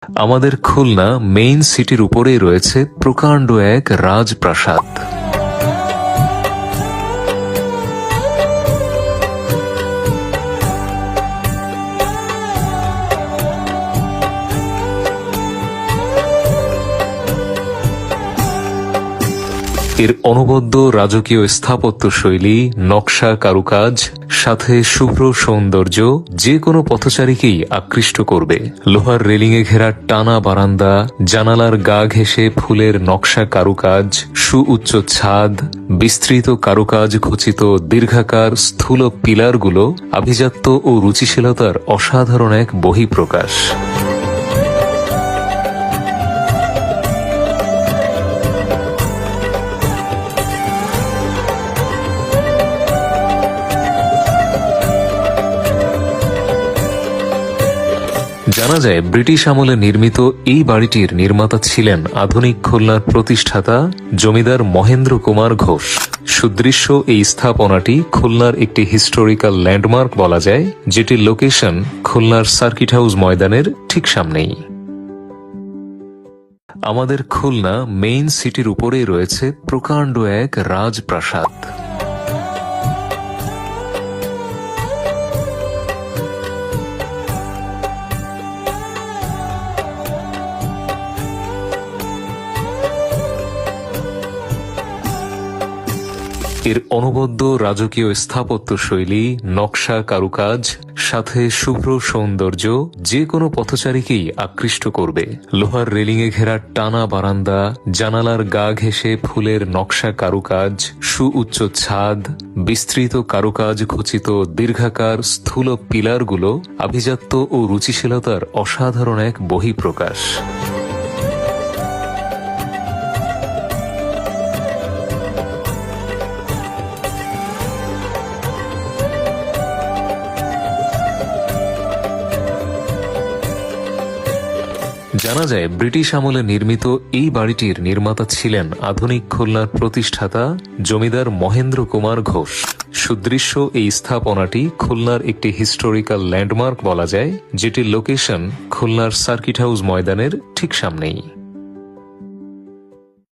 আমাদের খুলনা মেইন সিটির উপরেই রয়েছে প্রকাণ্ড এক রাজপ্রাসাদ। এর অনবদ্য রাজকীয় স্থাপত্য শৈলী, নকশা কারুকাজ, সাথে শুভ্র সৌন্দর্য যে কোনো পথচারীকেই আকৃষ্ট করবে। লোহার রেলিংয়ে ঘেরা টানা বারান্দা, জানালার গা ঘেঁষে ফুলের নকশা কারুকাজ, সুউচ্চ ছাদ, বিস্তৃত কারুকাজ খচিত দীর্ঘাকার স্থূল পিলারগুলো আভিজাত্য ও রুচিশীলতার অসাধারণ এক বহিঃপ্রকাশ। জানা যায় ব্রিটিশ আমলে নির্মিত এই বাড়িটির নির্মাতা ছিলেন আধুনিক খুলনার প্রতিষ্ঠাতা জমিদার মহেন্দ্র কুমার ঘোষ। সুদৃশ্য এই স্থাপনাটি খুলনার একটি হিস্টোরিক্যাল ল্যান্ডমার্ক বলা যায়, যেটির লোকেশন খুলনার সার্কিট হাউস ময়দানের ঠিক সামনেই। আমাদের খুলনা মেইন সিটির উপরেই রয়েছে প্রকাণ্ড এক রাজপ্রাসাদ। এর অনবদ্য রাজকীয় স্থাপত্য শৈলী, নকশা কারুকাজ, সাথে শুভ্র সৌন্দর্য যে কোনো পথচারীকেই আকৃষ্ট করবে। লোহার রেলিংয়ে ঘেরা টানা বারান্দা, জানালার গা ঘেঁষে ফুলের নকশা কারুকাজ, সুউচ্চ ছাদ, বিস্তৃত কারুকাজ খচিত দীর্ঘাকার স্থূল পিলারগুলো আভিজাত্য ও রুচিশীলতার অসাধারণ এক বহিঃপ্রকাশ। জানা যায় ব্রিটিশ আমলে নির্মিত এই বাড়িটির নির্মাতা ছিলেন আধুনিক খুলনার প্রতিষ্ঠাতা জমিদার মহেন্দ্র কুমার ঘোষ। সুদৃশ্য এই স্থাপনাটি খুলনার একটি হিস্টোরিক্যাল ল্যান্ডমার্ক বলা যায়, যেটির লোকেশন খুলনার সার্কিট হাউস ময়দানের ঠিক সামনেই।